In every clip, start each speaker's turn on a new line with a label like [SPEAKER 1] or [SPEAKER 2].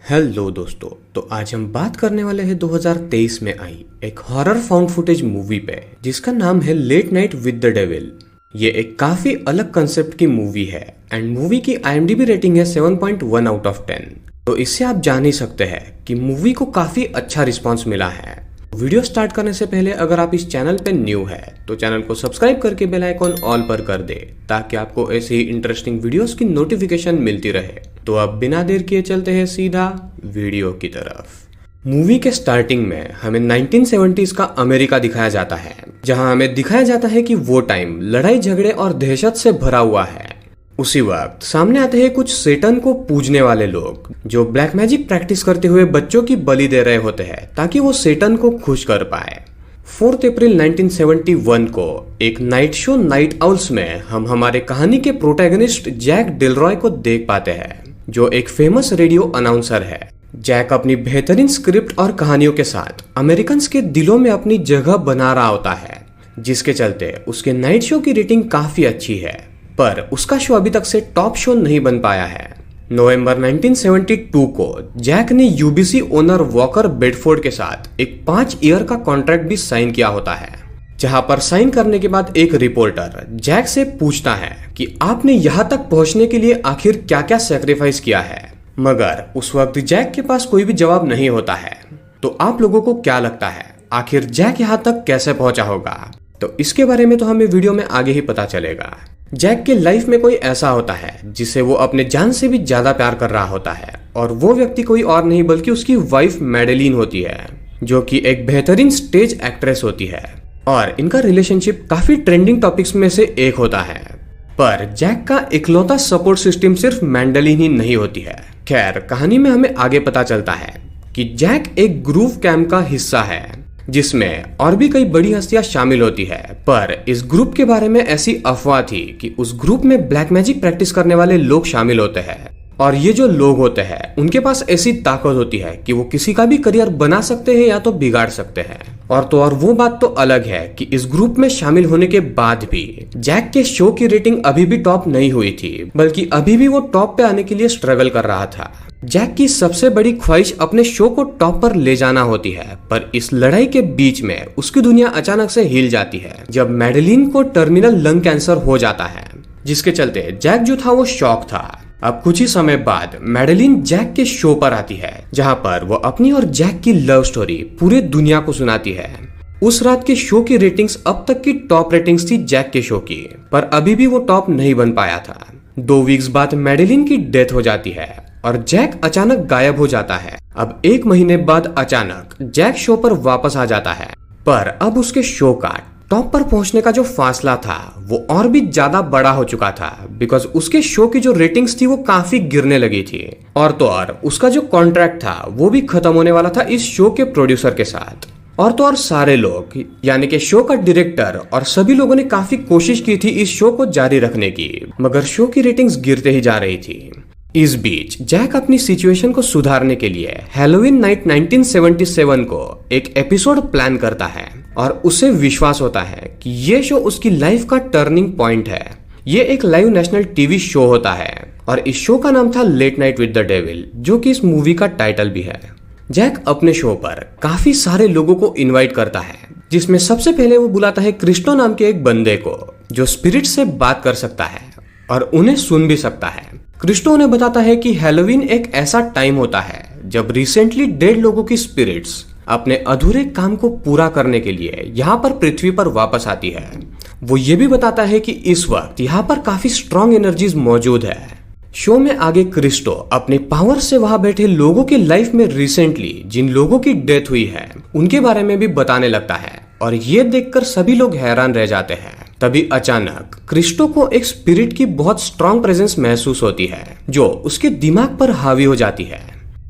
[SPEAKER 1] Hello दोस्तों, तो आज हम बात करने वाले हैं 2023 में आई एक हॉरर फाउंड फुटेज मूवी पे जिसका नाम है late night with the devil. ये एक काफी अलग कंसेप्ट की मूवी है एंड मूवी की IMDb रेटिंग है 7.1 आउट ऑफ 10। तो इससे आप जान ही सकते हैं कि मूवी को काफी अच्छा रिस्पॉन्स मिला है। वीडियो स्टार्ट करने से पहले अगर आप इस चैनल पे न्यू है तो चैनल को सब्सक्राइब करके बेल आइकॉन ऑल पर कर दे ताकि आपको ऐसे ही इंटरेस्टिंग वीडियोस की नोटिफिकेशन मिलती रहे। तो अब बिना देर किए चलते हैं सीधा वीडियो की तरफ। मूवी के स्टार्टिंग में हमें 1970s का अमेरिका दिखाया जाता है, जहां हमें दिखाया जाता है कि वो टाइम लड़ाई झगड़े और दहशत से भरा हुआ है। उसी वक्त सामने आते हैं कुछ सेटन को पूजने वाले लोग जो ब्लैक मैजिक प्रैक्टिस करते हुए बच्चों की बलि दे रहे होते हैं ताकि वो सेटन को खुश कर पाए। 4 अप्रैल 1971 को एक नाइट शो नाइट आउल्स में हम हमारे कहानी के प्रोटैगनिस्ट जैक डिलरॉय को देख पाते हैं, जो एक फेमस रेडियो अनाउंसर है। जैक अपनी बेहतरीन स्क्रिप्ट और कहानियों के साथ अमेरिकन्स के दिलों में अपनी जगह बना रहा होता है, जिसके चलते उसके नाइट शो की रेटिंग काफी अच्छी है, पर उसका शो अभी तक से टॉप शो नहीं बन पाया है। नवंबर 1972 को जैक ने UBC ओनर वॉकर बेडफोर्ड के साथ एक 5 ईयर का कॉन्ट्रैक्ट भी साइन किया होता है, जहां पर साइन करने के बाद एक रिपोर्टर जैक से पूछता है कि आपने यहां तक पहुंचने के लिए आखिर क्या क्या सेक्रीफाइस किया है, मगर उस वक्त जैक के पास कोई भी जवाब नहीं होता है। तो आप लोगों को क्या लगता है आखिर जैक यहां तक कैसे पहुंचा होगा? तो इसके बारे में तो हमें वीडियो में आगे ही पता चलेगा। जैक के लाइफ में कोई ऐसा होता है जिसे वो अपने जान से भी ज्यादा प्यार कर रहा होता है, और वो व्यक्ति कोई और नहीं बल्कि उसकी वाइफ मैडेलिन होती है, जो कि एक बेहतरीन स्टेज एक्ट्रेस होती है, और इनका रिलेशनशिप काफी ट्रेंडिंग टॉपिक्स में से एक होता है। पर जैक का इकलौता सपोर्ट सिस्टम सिर्फ मैडेलिन ही नहीं होती है। खैर, कहानी में हमें आगे पता चलता है कि जैक एक ग्रूव कैंप का हिस्सा है जिसमें और भी कई बड़ी हस्तियां शामिल होती है, पर इस ग्रुप के बारे में ऐसी अफवाह थी कि उस ग्रुप में ब्लैक मैजिक प्रैक्टिस करने वाले लोग शामिल होते हैं, और ये जो लोग होते हैं उनके पास ऐसी ताकत होती है कि वो किसी का भी करियर बना सकते हैं या तो बिगाड़ सकते हैं। और वो बात तो अलग है कि इस ग्रुप में शामिल होने के बाद भी जैक के शो की रेटिंग अभी भी टॉप नहीं हुई थी, बल्कि अभी भी वो टॉप पे आने के लिए स्ट्रगल कर रहा था। जैक की सबसे बड़ी ख्वाहिश अपने शो को टॉप पर ले जाना होती है, पर इस लड़ाई के बीच में उसकी दुनिया अचानक से हिल जाती है जब मैडेलिन को टर्मिनल लंग कैंसर हो जाता है, जिसके चलते जैक जो था वो शॉक था। अब कुछ ही समय बाद मैडेलिन जैक के शो पर आती है, जहां पर वो अपनी और जैक की लव स्टोरी पूरे दुनिया को सुनाती है। उस रात के शो की रेटिंग्स अब तक की टॉप रेटिंग्स थी जैक के शो की, पर अभी भी वो टॉप नहीं बन पाया था। 2 वीक्स बाद मैडेलिन की डेथ हो जाती है और जैक अचानक गायब हो जाता है। अब 1 महीने बाद अचानक जैक शो पर वापस आ जाता है, पर अब उसके शो का टॉप पर पहुंचने का जो फासला था वो और भी ज्यादा बड़ा हो चुका था, बिकॉज उसके शो की जो रेटिंग्स थी वो काफी गिरने लगी थी, और तो और उसका जो कॉन्ट्रैक्ट था वो भी खत्म होने वाला था इस शो के प्रोड्यूसर के साथ। और तो और सारे लोग यानी कि शो का डायरेक्टर और सभी लोगों ने काफी कोशिश की थी इस शो को जारी रखने की, मगर शो की रेटिंग्स गिरते ही जा रही थी। इस बीच जैक अपनी सिचुएशन को सुधारने के लिए हैलोवीन नाइट 1977 को एक एपिसोड प्लान करता है, और उसे विश्वास होता है कि ये शो उसकी लाइफ का टर्निंग पॉइंट है। ये एक लाइव नेशनल टीवी शो होता है, और इस शो का नाम था late night with the devil, जो कि इस मूवी का टाइटल भी है। जैक अपने शो पर काफी सारे लोगों को इनवाइट करता है, जिसमें सबसे पहले वो बुलाता है क्रिस्टो नाम के एक बंदे को, जो स्पिरिट से बात कर सकता है और उन्हें सुन भी सकता है। क्रिस्टो उन्हें बताता है कि हैलोवीन एक ऐसा टाइम होता है जब रिसेंटली डेड लोगों की स्पिरिट्स अपने अधूरे काम को पूरा करने के लिए यहाँ पर पृथ्वी पर वापस आती है। वो ये भी बताता है कि इस वक्त यहाँ पर काफी स्ट्रॉन्ग एनर्जीज मौजूद है। शो में आगे क्रिस्टो अपने पावर से वहां बैठे लोगों के लाइफ में रिसेंटली जिन लोगों की डेथ हुई है उनके बारे में भी बताने लगता है, और ये देखकर सभी लोग हैरान रह जाते हैं। तभी अचानक क्रिस्टो को एक स्पिरिट की बहुत स्ट्रॉन्ग प्रेजेंस महसूस होती है, जो उसके दिमाग पर हावी हो जाती है,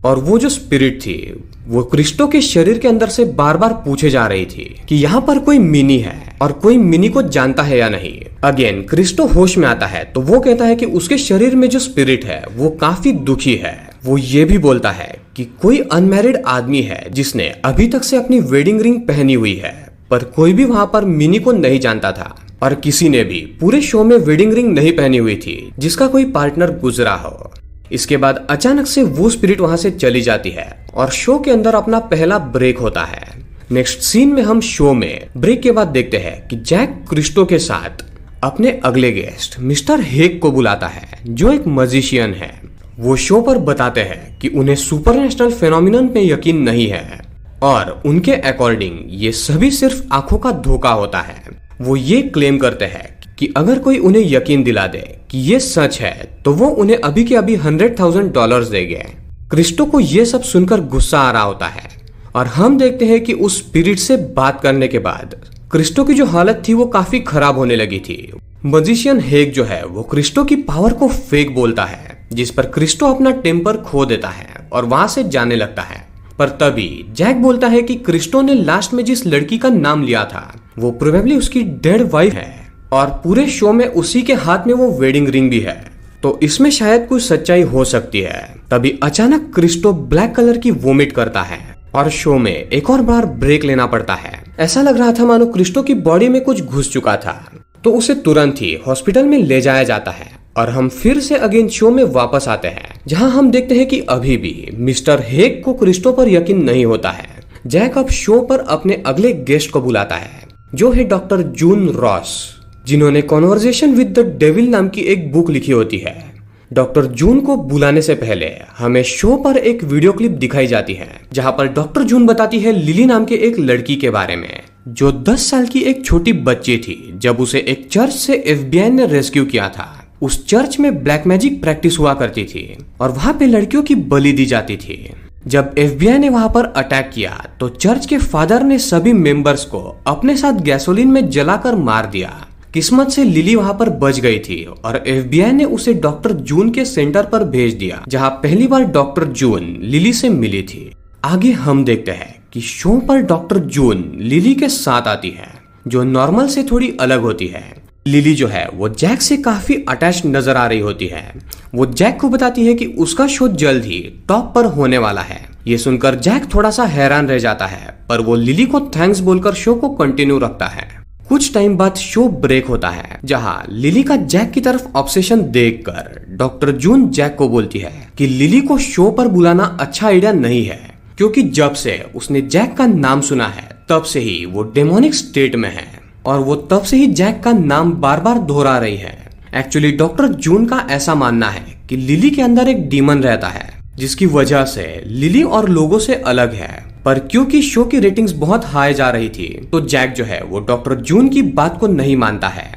[SPEAKER 1] और वो जो स्पिरिट थी वो क्रिस्टो के शरीर के अंदर से बार बार पूछे जा रही थी कि यहाँ पर कोई मिनी है और कोई मिनी को जानता है या नहीं। अगेन क्रिस्टो होश में आता है तो वो कहता है कि उसके शरीर में जो स्पिरिट है वो काफी दुखी है। वो ये भी बोलता है कि कोई अनमैरिड आदमी है जिसने अभी तक से अपनी वेडिंग रिंग पहनी हुई है, पर कोई भी वहां पर मिनी को नहीं जानता था, और किसी ने भी पूरे शो में वेडिंग रिंग नहीं पहनी हुई थी जिसका कोई पार्टनर गुजरा हो। इसके बाद अचानक से वो स्पिरिट वहां से चली जाती है और शो के अंदर अपना पहला ब्रेक होता है। नेक्स्ट सीन में हम शो में ब्रेक के बाद देखते हैं कि जैक क्रिस्टो के साथ अपने अगले गेस्ट मिस्टर हेग को बुलाता है, जो एक मजिशियन है। वो शो पर बताते हैं कि उन्हें सुपरनेचुरल फेनोमिनन में यकीन नहीं है और उनके अकॉर्डिंग ये सभी सिर्फ आंखों का धोखा होता है। वो ये क्लेम करते हैं कि अगर कोई उन्हें यकीन दिला दे कि ये सच है तो वो उन्हें अभी के अभी $100,000 देंगे। क्रिस्टो को ये सब सुनकर गुस्सा आ रहा होता है और हम देखते हैं कि उस स्पिरिट से बात करने के बाद क्रिस्टो की जो हालत थी वो काफी खराब होने लगी थी। मजिशियन हेग जो है वो क्रिस्टो की पावर को फेक बोलता है, जिस पर क्रिस्टो अपना टेम्पर खो देता है और वहां से जाने लगता है। पर तभी जैक बोलता है कि क्रिस्टो ने लास्ट में जिस लड़की का नाम लिया था वो प्रोबेबली उसकी डेड वाइफ है और पूरे शो में उसी के हाथ में वो वेडिंग रिंग भी है, तो इसमें शायद कुछ सच्चाई हो सकती है। तभी अचानक क्रिस्टो ब्लैक कलर की वोमिट करता है और शो में एक और बार ब्रेक लेना पड़ता है। ऐसा लग रहा था मानो क्रिस्टो की बॉडी में कुछ घुस चुका था, तो उसे तुरंत ही हॉस्पिटल में ले जाया जाता है और हम फिर से अगेन शो में वापस आते हैं, जहां हम देखते हैं कि अभी भी मिस्टर हेग को क्रिस्टो पर यकीन नहीं होता है। जैक अब शो पर अपने अगले गेस्ट को बुलाता है, जो है डॉक्टर जून रॉस, जिन्होंने कॉन्वर्सेशन विद द डेविल नाम की एक बुक लिखी होती है। डॉक्टर जून को बुलाने से पहले हमें शो पर एक वीडियो क्लिप दिखाई जाती है, जहां पर डॉक्टर जून बताती है लिली नाम के एक लड़की के बारे में, जो 10 साल की एक छोटी बच्ची थी जब उसे एक चर्च से FBI ने रेस्क्यू किया था। उस चर्च में ब्लैक मैजिक प्रैक्टिस हुआ करती थी और वहां पे लड़कियों की बलि दी जाती थी। जब FBI ने वहां पर अटैक किया तो चर्च के फादर ने सभी मेंबर्स को अपने साथ गैसोलीन में जलाकर मार दिया। किस्मत से लिली वहां पर बच गई थी और FBI ने उसे डॉक्टर जून के सेंटर पर भेज दिया, जहां पहली बार डॉक्टर जून लिली से मिली थी। आगे हम देखते हैं कि शो पर डॉक्टर जून लिली के साथ आती है, जो नॉर्मल से थोड़ी अलग होती है। लिली जो है वो जैक से काफी अटैच नजर आ रही होती है। वो जैक को बताती है कि उसका शो जल्द ही टॉप पर होने वाला है। ये सुनकर जैक थोड़ा सा हैरान रह जाता है, पर वो लिली को थैंक्स बोलकर शो को कंटिन्यू रखता है। कुछ टाइम बाद शो ब्रेक होता है, जहां लिली का जैक की तरफ ऑब्सेशन देखकर डॉक्टर जून जैक को बोलती है कि लिली को शो पर बुलाना अच्छा आइडिया नहीं है, क्योंकि जब से उसने जैक का नाम सुना है तब से ही वो डेमोनिक स्टेट में है और वो तब से ही जैक का नाम बार बार दोहरा रही है। एक्चुअली डॉक्टर जून का ऐसा मानना है कि लिली के अंदर एक डीमन रहता है, जिसकी वजह से लिली और लोगों से अलग है। पर क्योंकि शो की रेटिंग्स बहुत हाई जा रही थी, तो जैक जो है वो डॉक्टर जून की बात को नहीं मानता है।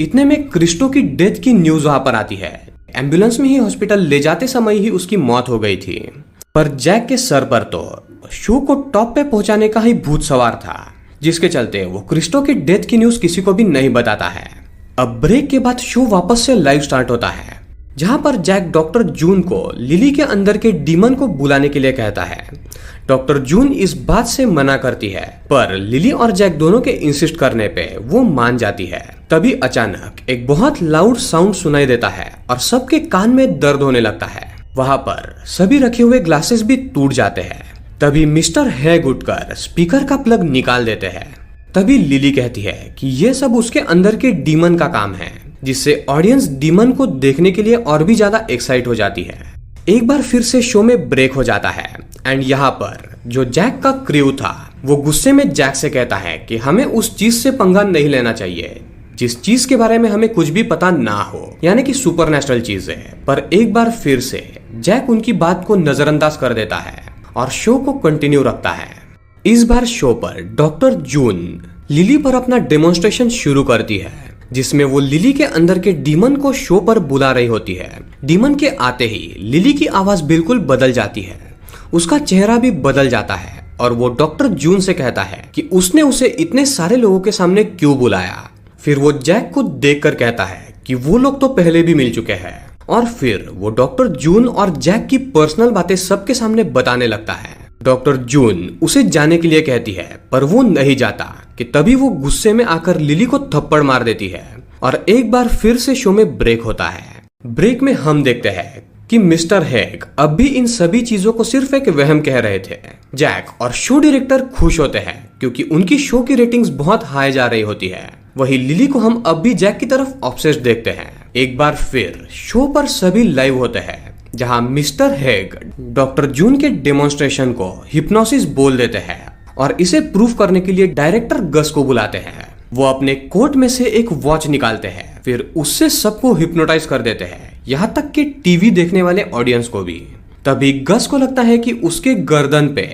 [SPEAKER 1] इतने में क्रिस्टो की डेथ की न्यूज वहां पर आती है। एम्बुलेंस में ही हॉस्पिटल ले जाते समय ही उसकी मौत हो गई थी। पर जैक के सर पर तो शो को टॉप पे पहुंचाने का ही भूत सवार था, जिसके चलते वो क्रिस्टो की डेथ की न्यूज किसी को भी नहीं बताता है। अब ब्रेक के बाद शो वापस से लाइव स्टार्ट होता है, जहां पर जैक डॉक्टर जून को लिली के अंदर के डीमन को बुलाने के लिए कहता है। डॉक्टर जून इस बात से मना करती है, पर लिली और जैक दोनों के इंसिस्ट करने पे वो मान जाती है। तभी अचानक एक बहुत लाउड साउंड सुनाई देता है और सबके कान में दर्द होने लगता है। वहां पर सभी रखे हुए ग्लासेस भी टूट जाते हैं। तभी मिस्टर हैग उठकर स्पीकर का प्लग निकाल देते हैं। तभी लिली कहती है कि ये सब उसके अंदर के डीमन का काम है, जिससे ऑडियंस डीमन को देखने के लिए और भी ज्यादा एक्साइट हो जाती है। एक बार फिर से शो में ब्रेक हो जाता है एंड यहाँ पर जो जैक का क्रू था वो गुस्से में जैक से कहता है कि हमें उस चीज से पंगा नहीं लेना चाहिए जिस चीज के बारे में हमें कुछ भी पता ना हो, यानी कि सुपरनेचुरल चीज है। पर एक बार फिर से जैक उनकी बात को नजरअंदाज कर देता है और शो को कंटिन्यू रखता है। इस बार शो पर डॉक्टर जून लिली पर अपना डेमोन्स्ट्रेशन शुरू करती है, जिसमें वो लिली के अंदर के डीमन को शो पर बुला रही होती है। डीमन के आते ही लिली की आवाज बिल्कुल बदल जाती है, उसका चेहरा भी बदल जाता है और वो डॉक्टर जून से कहता है कि उसने उसे इतने सारे लोगों के सामने क्यों बुलाया। फिर वो जैक को देखकर कहता है कि वो लोग तो पहले भी मिल चुके हैं, और फिर वो डॉक्टर जून और जैक की पर्सनल बातें सबके सामने बताने लगता है। डॉक्टर जून उसे जाने के लिए कहती है, पर वो नहीं जाता कि तभी वो गुस्से में आकर लिली को थप्पड़ मार देती है और एक बार फिर से शो में ब्रेक होता है। ब्रेक में हम देखते हैं कि मिस्टर हैग अब भी इन सभी चीजों को सिर्फ एक वहम कह रहे थे। जैक और शो डायरेक्टर खुश होते हैं क्योंकि उनकी शो की रेटिंग्स बहुत हाई जा रही होती है। वही लिली को हम अब भी जैक की तरफ ऑब्सेस्ड देखते हैं। एक बार फिर शो पर सभी लाइव होते हैं, जहां मिस्टर हेग डॉक्टर जून के डेमोन्स्ट्रेशन को हिप्नोसिस बोल देते हैं और इसे प्रूव करने के लिए डायरेक्टर गस को बुलाते हैं। वो अपने कोट में से एक वॉच निकालते हैं, फिर उससे सबको हिप्नोटाइज कर देते हैं, यहाँ तक कि टीवी देखने वाले ऑडियंस को भी। तभी गस को लगता है कि उसके गर्दन पे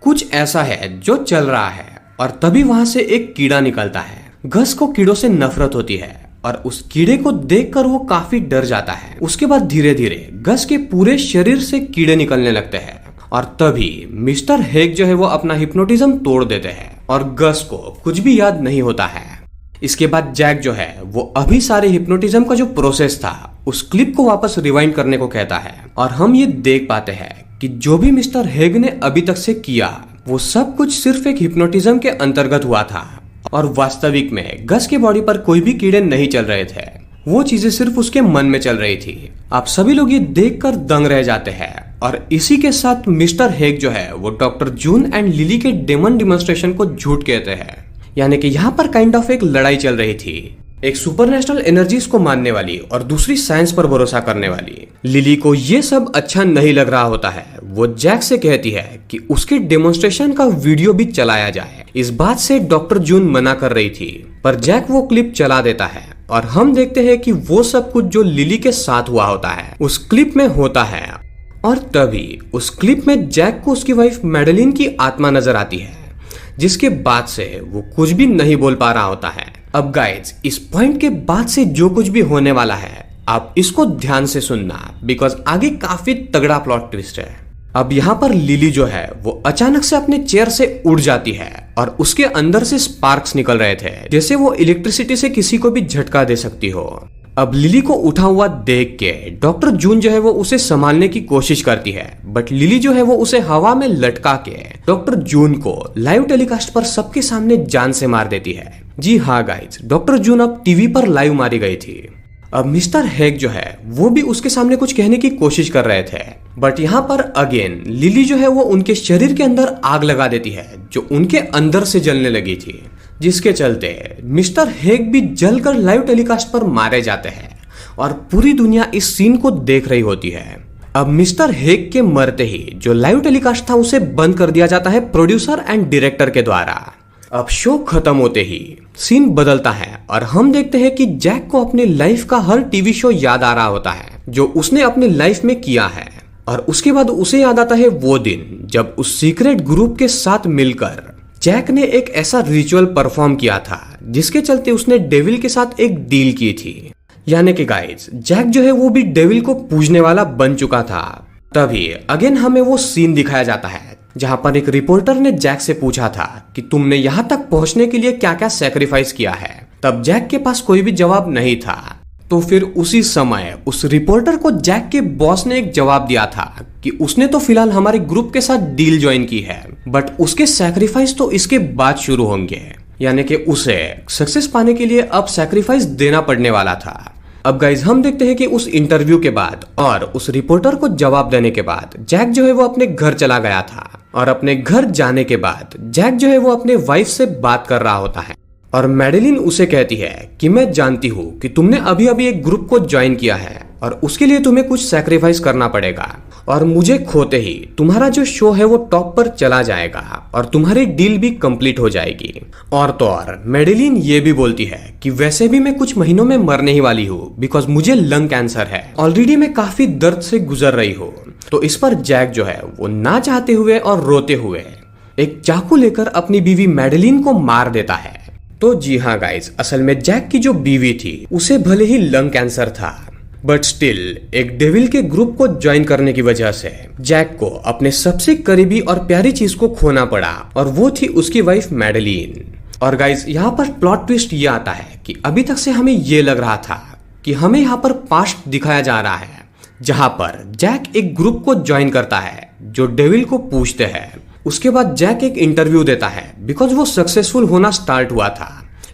[SPEAKER 1] कुछ ऐसा है जो चल रहा है और तभी वहां से एक कीड़ा निकलता है। गस को कीड़ों से नफरत होती है और उस कीड़े को देखकर वो काफी डर जाता है। उसके बाद धीरे धीरे गस के पूरे शरीर से कीड़े निकलने लगते हैं और तभी मिस्टर हेग जो है वो अपना हिप्नोटिज्म तोड़ देते हैं और गस को कुछ भी याद नहीं होता है। इसके बाद जैक जो है वो अभी सारे हिप्नोटिज्म का जो प्रोसेस था उस क्लिप को वापस रिवाइंड करने को कहता है और हम ये देख पाते हैं कि जो भी मिस्टर हेग ने अभी तक से किया वो सब कुछ सिर्फ एक हिप्नोटिज्म के अंतर्गत हुआ था और वास्तविक में गस के बॉडी पर कोई भी कीड़े नहीं चल रहे थे। वो चीजें सिर्फ उसके मन में चल रही थी। आप सभी लोग ये देखकर दंग रह जाते हैं और इसी के साथ मिस्टर हेग जो है वो डॉक्टर जून एंड लिली के डेमन डिमोन्स्ट्रेशन को झूठ कहते हैं। यानी कि यहाँ पर काइंड ऑफ एक लड़ाई चल रही थी, एक सुपरनेचुरल एनर्जीज को मानने वाली और दूसरी साइंस पर भरोसा करने वाली। लिली को ये सब अच्छा नहीं लग रहा होता है। वो जैक से कहती है कि उसके डेमोन्स्ट्रेशन का वीडियो भी चलाया जाए। इस बात से डॉक्टर जून मना कर रही थी, पर जैक वो क्लिप चला देता है और हम देखते हैं कि वो सब कुछ जो लिली के साथ हुआ होता है उस क्लिप में होता है। और तभी उस क्लिप में जैक को उसकी वाइफ मैडेलिन की आत्मा नजर आती है, जिसके बाद से वो कुछ भी नहीं बोल पा रहा होता है। अब गाइज, इस पॉइंट के बाद से जो कुछ भी होने वाला है आप इसको ध्यान से सुनना, बिकॉज आगे काफी तगड़ा प्लॉट ट्विस्ट है। अब यहाँ पर लिली जो है वो अचानक से अपने चेयर से उड़ जाती है और उसके अंदर से स्पार्क्स निकल रहे थे, जैसे वो इलेक्ट्रिसिटी से किसी को भी झटका दे सकती हो। अब लिली को उठा हुआ देख के डॉक्टर जून जो है वो उसे संभालने की कोशिश करती है, बट लिली जो है वो उसे हवा में लटका के डॉक्टर जून को लाइव टेलीकास्ट पर सबके सामने जान से मार देती है। जी हाँ गाइज, डॉक्टर जून अब टीवी पर लाइव मारी गई थी। अब मिस्टर हेग जो है वो भी उसके सामने कुछ कहने की कोशिश कर रहे थे, बट यहाँ पर अगेन लिली जो है वो उनके शरीर के अंदर आग लगा देती है जो उनके अंदर से जलने लगी थी, जिसके चलते मिस्टर हेग भी जलकर लाइव टेलीकास्ट पर मारे जाते हैं और पूरी दुनिया इस सीन को देख रही होती है। अब मिस्टर हेग के मरते ही जो लाइव टेलीकास्ट था उसे बंद कर दिया जाता है प्रोड्यूसर एंड डायरेक्टर के द्वारा। अब शो खत्म होते ही सीन बदलता है और हम देखते हैं कि जैक को अपने लाइफ का हर टीवी शो याद आ रहा होता है जो उसने अपने लाइफ में किया है, और उसके बाद उसे याद आता है वो दिन जब उस सीक्रेट ग्रुप के साथ मिलकर जैक ने एक ऐसा रिचुअल परफॉर्म किया था जिसके चलते उसने डेविल के साथ एक डील की थी। यानी कि गाइज, जैक जो है वो भी डेविल को पूजने वाला बन चुका था। तभी अगेन हमें वो सीन दिखाया जाता है जहां पर एक रिपोर्टर ने जैक से पूछा था कि तुमने यहां तक पहुंचने के लिए क्या क्या सैक्रिफाइस किया है। तब जैक के पास कोई भी जवाब नहीं था, तो फिर उसी समय उस रिपोर्टर को जैक के बॉस ने एक जवाब दिया था कि उसने तो फिलहाल हमारे ग्रुप के साथ डील ज्वाइन की है, बट उसके सैक्रिफाइस तो इसके बाद शुरू होंगे। यानी कि उसे सक्सेस पाने के लिए अब सैक्रिफाइस देना पड़ने वाला था। अब गाइज, हम देखते हैं कि उस इंटरव्यू के बाद और उस रिपोर्टर को जवाब देने के बाद जैक जो है वो अपने घर चला गया था, और अपने घर जाने के बाद जैक जो है वो अपने वाइफ से बात कर रहा होता है और मैडेलिन उसे कहती है कि मैं जानती हूँ कि तुमने अभी अभी एक ग्रुप को ज्वाइन किया है और उसके लिए तुम्हें कुछ सैक्रिफाइस करना पड़ेगा, और मुझे खोते ही तुम्हारा जो शो है वो टॉप पर चला जाएगा और तुम्हारी डील भी कंप्लीट हो जाएगी। और तो और मैडेलिन ये भी बोलती है कि वैसे भी मैं कुछ महीनों में मरने ही वाली हूँ, बिकॉज मुझे लंग कैंसर है, ऑलरेडी मैं काफी दर्द से गुजर रही हूँ। तो इस पर जैक जो है वो ना चाहते हुए और रोते हुए एक चाकू लेकर अपनी बीवी मैडेलिन को मार देता है। तो जी हाँ गाइज, असल में जैक की जो बीवी थी उसे भले ही लंग कैंसर था, बट स्टिल एक डेविल के ग्रुप को ज्वाइन करने की वजह से जैक को अपने सबसे करीबी और प्यारी चीज को खोना पड़ा, और वो थी उसकी वाइफ मैडेलिन। और गाइज, यहाँ पर प्लॉट ट्विस्ट ये आता है कि अभी तक से हमें ये लग रहा था कि हमें यहाँ पर पास्ट दिखाया जा रहा है जहां पर जैक एक ग्रुप को ज्वाइन करता है जो डेविल को पूछते हैं। उसके बाद जैक एक इंटरव्यू देता है बिकॉज वो सक्सेसफुल होना स्टार्ट हुआ था।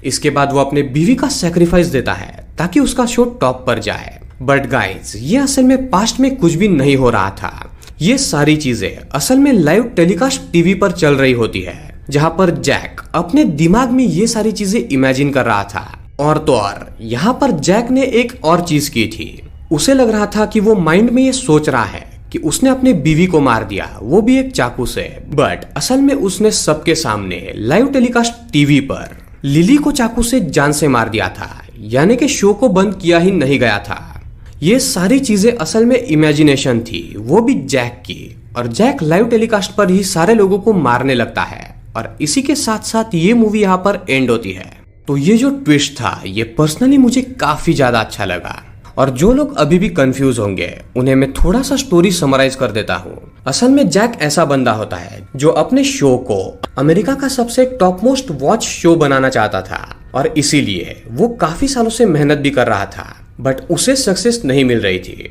[SPEAKER 1] इसके बाद वो अपने बीवी का सैक्रिफाइस देता है ताकि उसका शो टॉप पर जाए। बट गाइज, ये असल में पास्ट में कुछ भी नहीं हो रहा था। ये सारी चीजें असल में लाइव टेलीकास्ट टीवी पर चल रही होती है, जहां पर जैक अपने दिमाग में ये सारी चीजें इमेजिन कर रहा था। और तो और यहाँ पर जैक ने एक और चीज की थी, उसे लग रहा था कि वो माइंड में ये सोच रहा है कि उसने अपने बीवी को मार दिया, वो भी एक चाकू से। बट असल में उसने सबके सामने लाइव टेलीकास्ट टीवी पर लिली को चाकू से जान से मार दिया था, यानी कि शो को बंद किया ही नहीं गया था। ये सारी चीजें असल में इमेजिनेशन थी, वो भी जैक की। और जैक लाइव टेलीकास्ट पर ही सारे लोगों को मारने लगता है और इसी के साथ साथ ये मूवी यहाँ पर एंड होती है। तो ये जो ट्विस्ट था ये पर्सनली मुझे काफी ज्यादा अच्छा लगा। और जो लोग अभी भी कंफ्यूज होंगे उन्हें मैं थोड़ा सा स्टोरी समराइज कर देता हूँ। असल में जैक ऐसा बंदा होता है जो अपने शो को अमेरिका का सबसे टॉप मोस्ट वॉच शो बनाना चाहता था और इसीलिए वो काफी सालों से मेहनत भी कर रहा था, बट उसे सक्सेस नहीं मिल रही थी।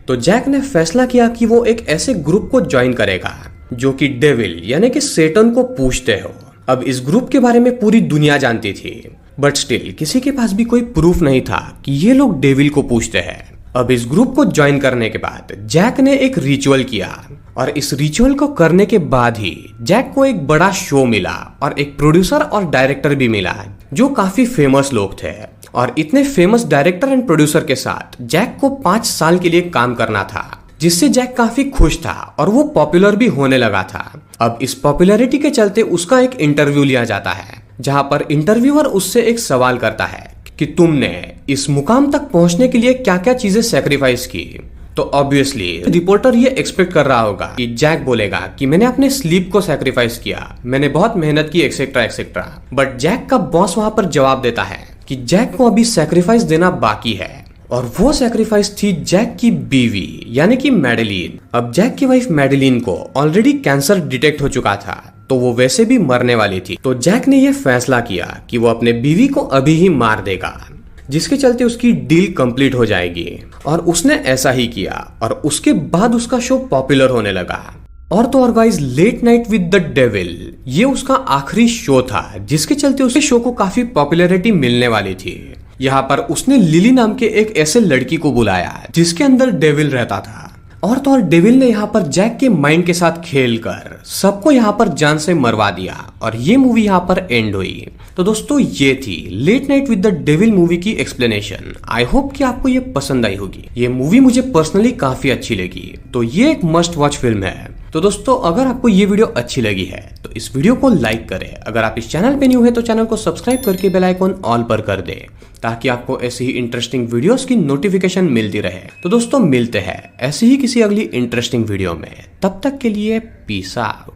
[SPEAKER 1] तो जैक ने फैसला किया कि वो एक ऐसे ग्रुप को ज्वाइन करेगा जो कि डेविल यानी कि सेटन को पूजते हो। अब इस ग्रुप के बारे में पूरी दुनिया जानती थी, बट स्टिल किसी के पास भी कोई प्रूफ नहीं था कि ये लोग डेविल को पूजते हैं। अब इस ग्रुप को ज्वाइन करने के बाद जैक ने एक रिचुअल किया और इस रिचुअल को करने के बाद ही जैक को एक बड़ा शो मिला और एक प्रोड्यूसर और डायरेक्टर भी मिला जो काफी फेमस लोग थे। और इतने फेमस डायरेक्टर एंड प्रोड्यूसर के साथ जैक को 5 साल के लिए काम करना था, जिससे जैक काफी खुश था और वो पॉपुलर भी होने लगा था। अब इस पॉपुलैरिटी के चलते उसका एक इंटरव्यू लिया जाता है, जहां पर इंटरव्यूअर उससे एक सवाल करता है कि तुमने इस मुकाम तक पहुंचने के लिए क्या क्या चीजें सैक्रिफाइस की। तो ऑब्वियसली रिपोर्टर ये एक्सपेक्ट कर रहा होगा कि जैक बोलेगा कि मैंने अपने स्लीप को सैक्रिफाइस किया, मैंने बहुत मेहनत की, एक्सेट्रा एक्सेट्रा। बट जैक का बॉस वहां पर जवाब देता है कि जैक को अभी सैक्रिफाइस देना बाकी है, और वो सैक्रिफाइस थी जैक की बीवी यानी कि मैडेलिन। अब जैक की वाइफ मैडेलिन को ऑलरेडी कैंसर डिटेक्ट हो चुका था, तो वो वैसे भी मरने वाली थी। तो जैक ने ये फैसला किया कि वो अपने बीवी को अभी ही मार देगा, जिसके चलते उसकी डील कंप्लीट हो जाएगी। और उसने ऐसा ही किया और उसके बाद उसका शो पॉपुलर होने लगा। और तो और guys, late night with the devil ये उसका आखिरी शो था, जिसके चलते उसके शो को काफी पॉपुलैरिटी मिलने वाली थी। यहाँ पर उसने लिली नाम के एक ऐसे लड़की को बुलाया जिसके अंदर डेविल रहता था। और तो और डेविल ने यहाँ पर जैक के माइंड के साथ खेलकर सबको यहाँ पर जान से मरवा दिया और ये मूवी यहाँ पर एंड हुई। तो दोस्तों ये थी late night with the devil movie की एक्सप्लेनेशन। आई होप कि आपको ये पसंद आई होगी। ये मूवी मुझे पर्सनली काफी अच्छी लगी, तो ये एक मस्ट वॉच फिल्म है। तो दोस्तों अगर आपको ये वीडियो अच्छी लगी है तो इस वीडियो को लाइक करें। अगर आप इस चैनल पे न्यू है तो चैनल को सब्सक्राइब करके बेल आइकॉन ऑल पर कर दें, ताकि आपको ऐसी ही इंटरेस्टिंग वीडियोस की नोटिफिकेशन मिलती रहे। तो दोस्तों मिलते हैं ऐसी ही किसी अगली इंटरेस्टिंग वीडियो में, तब तक के लिए पीस आउट।